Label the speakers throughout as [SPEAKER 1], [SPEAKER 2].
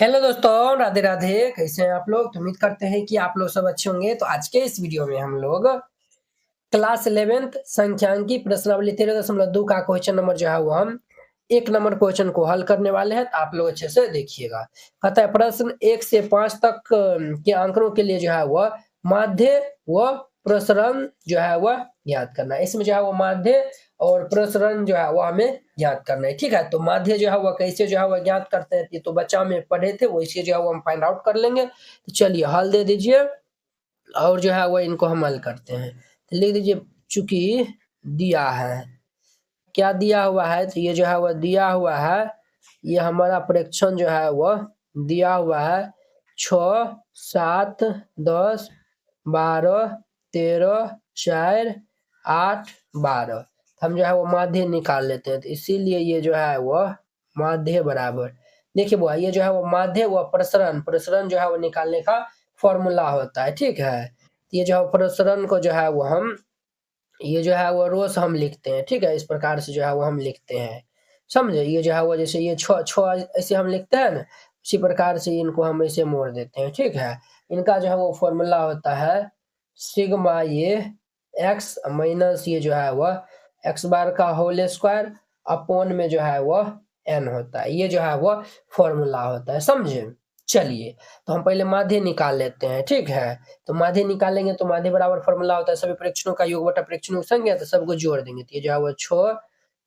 [SPEAKER 1] Hello दोस्तों, राधे राधे। कैसे हैं आप लोग? तो उम्मीद करते हैं कि आप लोग सब अच्छे होंगे। तो आज के इस वीडियो में हम लोग क्लास 11th संख्यांकी प्रश्नावली 13.2 का क्वेश्चन नंबर जो है वो हम 1 नंबर क्वेश्चन को हल करने वाले हैं। तो आप लोग अच्छे से देखिएगा। कहता है प्रश्न 1 से 5 तक के आंकड़ों के लिए जो है वह माध्य व प्रसरण जो है वह ज्ञात करना है। इसमें जो है वो माध्य और प्रसरण जो है वो हमें ज्ञात करना है। ठीक है, तो माध्य जो है वह कैसे जो है वह ज्ञात करते हैं, ये तो बच्चा में पढ़े थे, वैसे जो है वो हम फाइंड आउट कर लेंगे। तो चलिए हल दे दीजिए और जो है वो इनको हम हल करते हैं। तो लिख दीजिए चूंकि दिया है, क्या दिया हुआ है, तो ये जो है वह दिया हुआ है, ये हमारा प्रेक्षण जो है वह दिया हुआ है 6, 7, 10, 12, 13, 4, 8, 12। हम जो है वो माध्य निकाल लेते हैं। तो इसीलिए ये जो है वह माध्य बराबर, देखिए बुआ, ये जो है वो माध्य व प्रसरण, प्रसरण जो है वो निकालने का फॉर्मूला होता है। ठीक है, ये जो है प्रसरण को जो है वो हम, ये जो है वो रोज हम लिखते हैं। ठीक है, इस प्रकार से जो है वो हम लिखते हैं, समझे। ये जो है वो जैसे ये छः ऐसे हम लिखते हैं ना, उसी प्रकार से इनको हम ऐसे मोड़ देते हैं। ठीक है, इनका जो है वो फॉर्मूला होता है सिग्मा ये एक्स माइनस ये जो है वह एक्स बार का होल स्क्वायर अपॉन में जो है वह एन होता है। ये जो है वह फॉर्मूला होता है, समझे। चलिए, तो हम पहले माध्य निकाल लेते हैं। ठीक है, तो माध्य निकालेंगे तो माध्य बराबर फॉर्मूला होता है सभी प्रेक्षणों का योग बटा प्रेक्षणों की संख्या। तो सबको जोड़ देंगे, तो ये जो है वो 6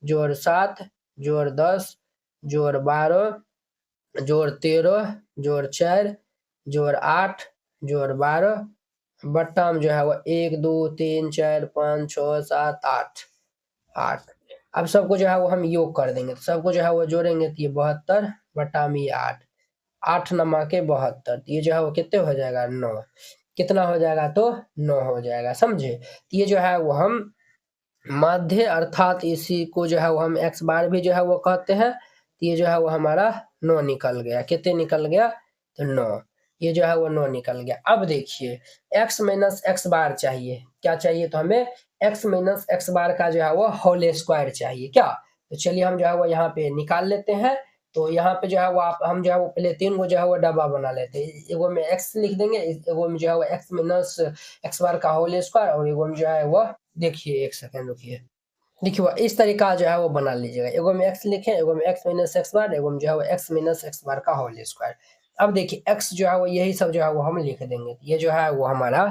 [SPEAKER 1] जोड़ 7 जोड़ 10 जोड़ 12 जोड़ 13 जोड़ 4 जोड़ 8 जोड़ 12 बट्टा में जो है वो 1 2 3 4 5 6 7 8 8। अब सबको जो है वो हम योग कर देंगे, तो सबको जो है वो जोड़ेंगे तो ये 72 बट्टा में ये 8, 8 नमा के 72। तो ये जो है वो कितने हो जाएगा 9, कितना हो जाएगा तो 9 हो जाएगा, समझे। तो ये जो है वो हम माध्य अर्थात इसी को जो है वो हम एक्स बार भी जो है वो कहते हैं। तो ये जो है वो हमारा 9 निकल गया, कितने निकल गया तो 9, ये जो है वो 9 निकल गया। अब देखिए x माइनस एक्स बार चाहिए, क्या चाहिए, तो हमें x माइनस एक्स बार का जो है वो होल स्क्वायर चाहिए क्या। तो चलिए हम जो है वो यहाँ पे निकाल लेते हैं। तो यहाँ पे जो है वो हम जो है वो पहले 3 को जो है वो डब्बा बना लेते हैं। एगो में x लिख देंगे, एगो में जो है वो x माइनस एक्स बार का होल स्क्वायर, और एगो में जो है वो, देखिए एक सेकेंड रुकिए, देखिए वो इस तरीका जो है वो बना लीजिएगा। एगो में x लिखें, एगो में x माइनस एक्स बार, एगो में जो है वो x माइनस एक्स बार का होल स्क्वायर। अब देखिए x जो है वो यही सब जो है वो हम लिख देंगे। ये जो है वो हमारा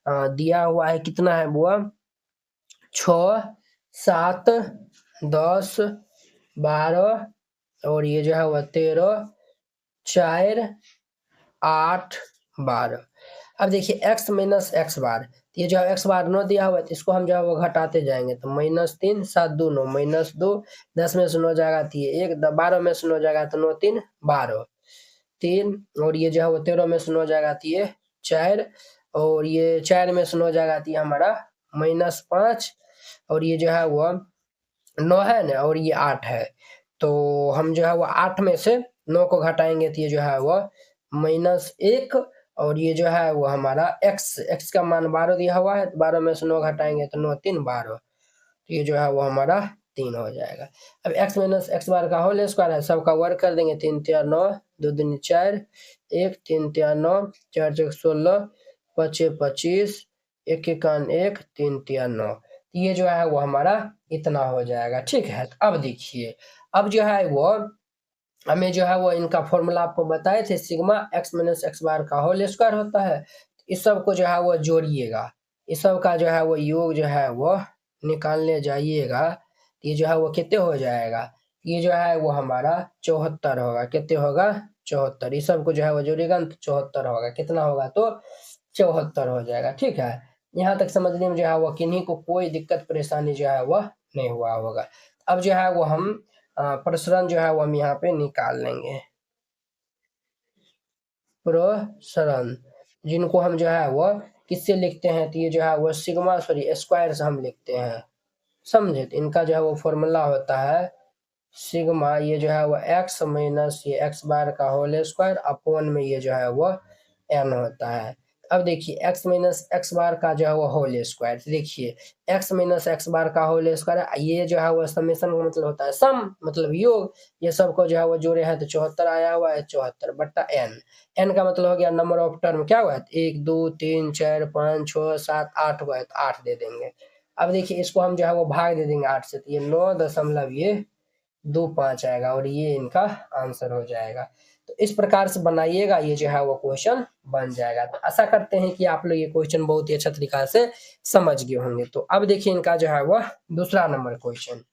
[SPEAKER 1] दिया हुआ है, कितना है बुआ, 6, 7, 10, 12 और ये जो है वो 13, 4, 8, 12। अब देखिए x माइनस एक्स बार, ये जो है एक्स बार 9 दिया हुआ है, तो इसको हम जो है वो घटाते जाएंगे। तो -3 7 2 9 -2, 10 में से 9 जाएगा तो ये 1, 12 में से 9 जाएगा तो 9 3 12 3, और ये जो है वो 13 में से 9 जाएगा तो ये 4, और ये 4 में से 9 जाएगा तो ये हमारा -5, और ये जो है वो 9 है ना, और ये 8 है। तो हम जो है वो 8 में से 9 को घटाएंगे तो ये जो है वो -1, और ये जो है वो हमारा x का मान 12 दिया हुआ है, तो 12 में से 9 घटाएंगे तो 9 3 12, तो ये जो है वो हमारा 3 हो जाएगा। अब x माइनस एक्स बार का होल स्क्वायर है, सबका वर्ग कर देंगे, 3 3 9 2 दूनी 4 1 3 3 9 4 4 16 5 25 1 1 1 3 3 9, ये जो है वो हमारा इतना हो जाएगा। ठीक है, तो अब देखिए, अब जो है वो हमें जो है वो इनका फॉर्मूला आपको बताए थे, सिग्मा एक्स माइनस एक्स बार का होल स्क्वायर होता है। इस सब को जो है वो जोड़िएगा, इस सब का जो है वो योग जो है वो निकालने जाइएगा, ये जो है वो कितने हो जाएगा, ये जो है वो हमारा 74 होगा। कितने होगा 74, इस सब को जो है वो जोड़ेगा तो 74 होगा, कितना होगा तो 74 हो जाएगा। ठीक है, यहाँ तक समझने में जो है वो किन्हीं को कोई दिक्कत परेशानी जो है वह नहीं हुआ होगा। अब जो है वो हम प्रसरण जो है वो हम यहाँ पे निकाल लेंगे, प्रसरण, जिनको हम जो है वो किससे लिखते हैं, तो ये जो है वो सिग्मा स्क्वायर से हम लिखते हैं, समझे। तो इनका जो है वो फॉर्मूला होता है सिग्मा, ये जो है वो x माइनस ये एक्स बार का होल स्क्वायर अपॉन में ये जो है वो n होता है। अब देखिए x माइनस एक्स बार का जो है वो होल स्क्वायर, देखिए x माइनस एक्स बार का होल स्क्वायर, ये जो है वो समेशन का मतलब होता है सम, मतलब योग। ये सबको जो है वो जोड़े हैं तो 74 आया हुआ है, 74 बट्टा n। n का मतलब हो गया नंबर ऑफ टर्म, क्या हुआ है 1 2 3 4 5 6 7 8 हुआ है तो 8 दे देंगे। अब देखिए इसको हम जो है वो भाग दे देंगे 8 से, तो ये 9.25 आएगा और ये इनका आंसर हो जाएगा। तो इस प्रकार से बनाइएगा, ये जो है वो क्वेश्चन बन जाएगा। तो आशा करते हैं कि आप लोग ये क्वेश्चन बहुत ही अच्छा तरीका से समझ गए होंगे। तो अब देखिए इनका जो है वह दूसरा नंबर क्वेश्चन।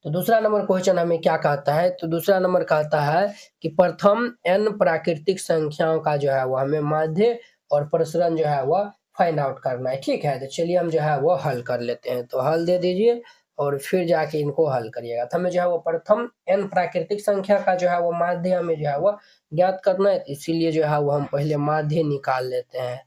[SPEAKER 1] तो दूसरा नंबर क्वेश्चन हमें क्या कहता है, तो दूसरा नंबर कहता है कि प्रथम n प्राकृतिक संख्याओं का जो है वो हमें माध्य और प्रसरण जो है वह फाइंड आउट करना है। ठीक है, तो चलिए हम जो है वो हल कर लेते हैं। तो हल दे दीजिए और फिर जाके इनको हल करिएगा। तो हमें जो है वो प्रथम n प्राकृतिक संख्या का जो है वो माध्य हमें जो है वो ज्ञात करना है, इसीलिए जो है वो हम पहले माध्य निकाल लेते हैं।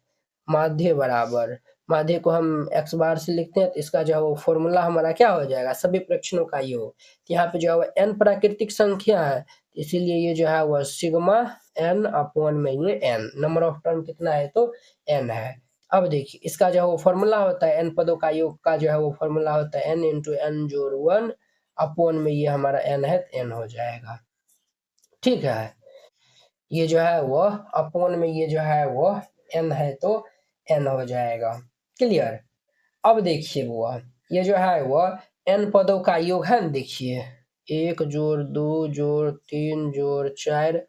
[SPEAKER 1] माध्य बराबर, माध्य को हम x बार से लिखते हैं, तो इसका जो है वो फॉर्मूला हमारा क्या हो जाएगा, सभी प्रक्षणों का योग। यहाँ पे जो है वो n प्राकृतिक संख्या है, इसीलिए ये जो है वो सिग्मा n अपॉन में ये n, नंबर ऑफ टर्म कितना है तो n है। अब देखिए इसका जो है वो फॉर्मूला होता है n पदों का योग का जो है वो फॉर्मूला होता है n इंटू n जोड़ 1 अपॉन में ये हमारा n है तो n हो जाएगा। ठीक है, ये जो है वो अपॉन में ये जो है वो n है तो n हो जाएगा। क्लियर। अब देखिए बुआ, ये जो है वो n पदों का योग है ना, देखिए 1 जोड़ 2 जोड़ 3 जोड़ 4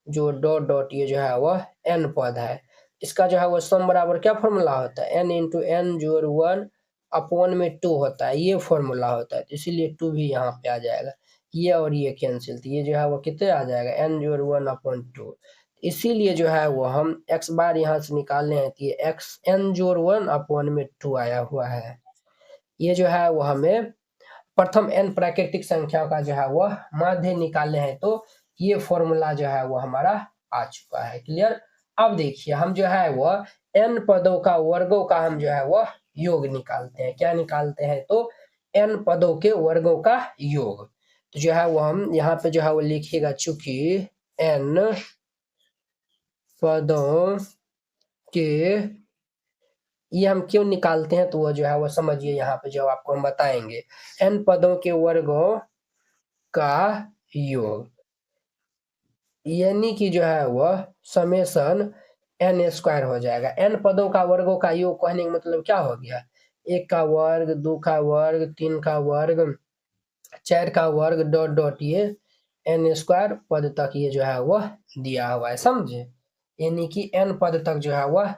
[SPEAKER 1] जोड़ डॉट डॉट, ये जो है वो n पद है। इसका जो है वो सम बराबर क्या फॉर्मूला होता है, n इंटू n जोड़ 1 अपॉन में 2 होता है, ये फॉर्मूला होता है। तो इसीलिए 2 भी यहाँ पे आ जाएगा, ये और ये कैंसिल, तो ये जो है वो कितने आ जाएगा n जोड़ 1 अपॉन 2। इसीलिए जो है वो हम x बार यहाँ से निकालने हैं, तो ये x n जोड़ 1 अपॉन में 2 आया हुआ है। ये जो है वो हमें प्रथम n प्राकृतिक संख्या का जो है वह माध्य निकालने हैं, तो ये फॉर्मूला जो है वो हमारा आ चुका है। क्लियर। अब देखिए हम जो है वह n पदों का वर्गों का हम जो है वह योग निकालते हैं। क्या निकालते हैं तो n पदों के वर्गों का योग। तो जो है वो हम यहाँ पे जो है वो लिखिएगा, चूंकि n पदों के, ये हम क्यों निकालते हैं तो वो जो है वो समझिए, यहाँ पे जो आपको हम बताएंगे n पदों के वर्गों का योग, यानी कि जो है वह समेशन n स्क्वायर हो जाएगा। n पदों का वर्गों का योग कहने का मतलब क्या हो गया, 1 का वर्ग 2 का वर्ग 3 का वर्ग 4 का वर्ग डॉट डॉट, ये n स्क्वायर पद तक ये जो है वह दिया हुआ है, समझे। यानी कि n पद तक जो है वह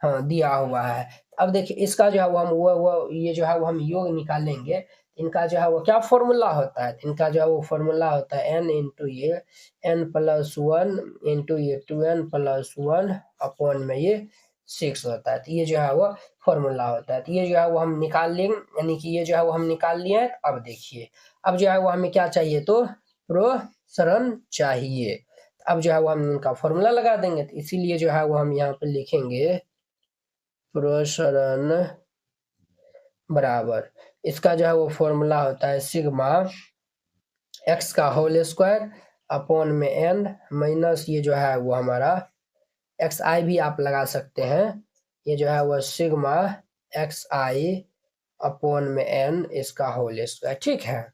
[SPEAKER 1] हाँ दिया हुआ है। अब देखिए इसका जो है वो हम वो ये जो है वो हम योग निकालेंगे। इनका जो है वो क्या फॉर्मूला होता है, इनका जो है वो फॉर्मूला होता है n इंटू ये n प्लस 1 इंटू ये 2n प्लस 1 अपॉन में ये 6 होता है। तो ये जो है वो फॉर्मूला होता है। तो ये जो है वो हम निकाल लेंगे, यानी कि ये जो है वो हम निकाल लिए हैं। अब देखिए अब जो है वो हमें क्या चाहिए तो प्रसरण चाहिए। अब जो है वो हम इनका फॉर्मूला लगा देंगे, तो इसीलिए जो है वो हम यहाँ पे लिखेंगे प्रसरण बराबर, इसका जो है वो फॉर्मूला होता है सिग्मा x का होल स्क्वायर अपॉन में n माइनस ये जो है वो हमारा एक्स आई भी आप लगा सकते हैं, ये जो है वो सिग्मा एक्स आई अपॉन में n इसका होल स्क्वायर। ठीक है,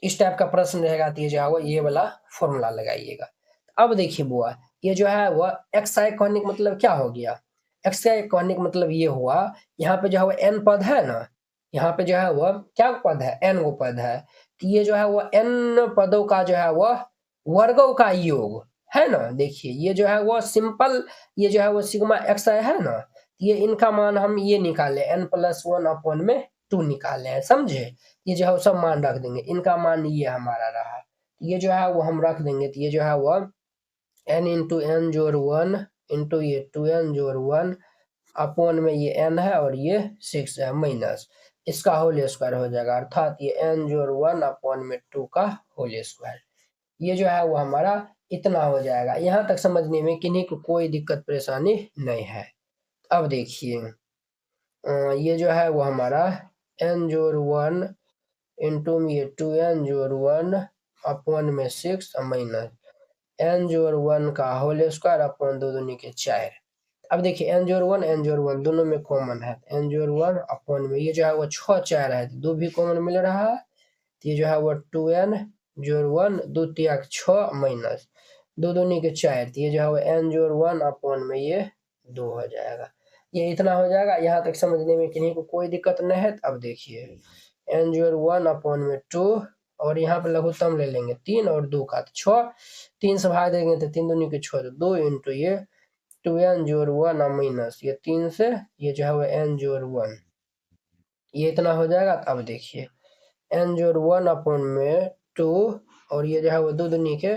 [SPEAKER 1] इस टाइप का प्रश्न रहेगा तो ये जो है वो ये वाला फॉर्मूला लगाइएगा। अब देखिए बुआ, ये जो है वो एक्स आई कहने का मतलब क्या हो गया, एक्स आई कहने का मतलब ये हुआ, यहाँ पे जो है वो n पद है ना, यहाँ पे जो है वो क्या पद है, n वो पद है। तो ये जो है वो n पदों का जो है वो वर्गों का योग है ना। देखिए ये जो है वो सिंपल, ये जो है वो सिग्मा एक्स आई है ना, ये इनका मान हम ये निकाले n प्लस 1 अपॉन में 2 निकाले हैं, समझे। ये जो है वो सब मान रख देंगे, इनका मान ये हमारा रहा, ये जो है वो हम रख देंगे। तो ये जो है वो n इंटू एन जोड़ 1 इंटू ये 2n जोड़ 1 अपॉन में ये n है और ये 6 है माइनस इसका होल स्क्वायर हो जाएगा, अर्थात ये n जोड़ 1 अपॉन में 2 का होल स्क्वायर। ये जो है वो हमारा इतना हो जाएगा। यहाँ तक समझने में किन्हीं को कोई दिक्कत परेशानी नहीं है। अब देखिए ये जो है वो हमारा n जोड़ 1 इंटू में ये 2n जोड़ 1 अपॉन में 6 माइनस n जोड़ 1 का होल स्क्वायर अपॉन 2 दूनी के 4। अब देखिए एन जोड़ वन दोनों में कॉमन है, एन जोड़ वन अपॉन में ये जो है वो 6 4 है, 2 भी कॉमन मिल रहा है, तो ये जो है वो 2n जोड़ 1 2 तिया 6 माइनस 2 दूनी के 4, तो ये जो है वो n जोड़ 1 अपॉन में ये 2 हो जाएगा। ये इतना हो जाएगा, यहाँ तक समझने में किन्हीं को कोई दिक्कत नहीं है। अब देखिए n जोड़ 1 अपॉन में 2 और यहाँ पे लघुत्तम ले लेंगे 3 और 2 का 6, 3 से भाग देंगे तो 3 दूनी के 6, तो 2 इंटू ये 2n जोड़ 1 माइनस ये 3 से ये जो है वो n जोड़ 1, ये इतना हो जाएगा। अब देखिए n जोड़ 1 अपॉन में 2 और ये जो है वो 2 दूनी के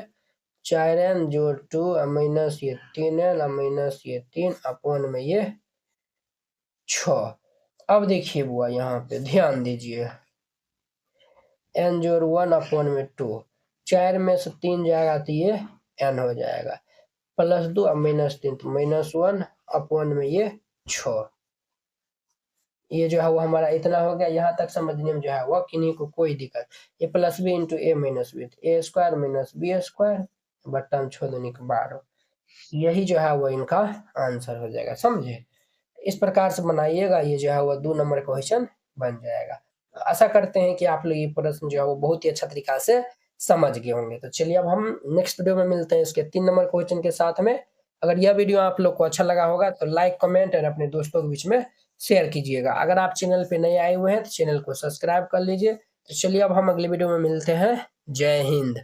[SPEAKER 1] 4n जोड़ 2 माइनस ये 3n माइनस ये 3 अपॉन में ये 6। अब देखिए बुआ यहाँ पे ध्यान दीजिए, n जोड़ 1 अपॉन में 2, 4 में से 3 जाएगा तो ये n हो जाएगा, प्लस 2 अब माइनस 3 तो माइनस 1 अपॉन में ये 6। ये जो है वो हमारा इतना हो गया। यहाँ तक समझने में जो है वो किन्हीं को कोई दिक्कत, ये प्लस बी इंटू ए माइनस बी, ए स्क्वायर माइनस बी स्क्वायर बट्टा में 6 दूनी के 12, यही जो है वो इनका आंसर हो जाएगा। समझे, इस प्रकार से बनाइएगा, ये जो है वो 2 नंबर का क्वेश्चन बन जाएगा। आशा करते हैं कि आप लोग ये प्रश्न जो है वो बहुत ही अच्छा तरीका से समझ गए होंगे। तो चलिए अब हम नेक्स्ट वीडियो में मिलते हैं इसके 3 नंबर क्वेश्चन के साथ में। अगर यह वीडियो आप लोग को अच्छा लगा होगा तो लाइक कमेंट और अपने दोस्तों के बीच में शेयर कीजिएगा। अगर आप चैनल पे नए आए हुए हैं तो चैनल को सब्सक्राइब कर लीजिए। तो चलिए अब हम अगले वीडियो में मिलते हैं। जय हिंद।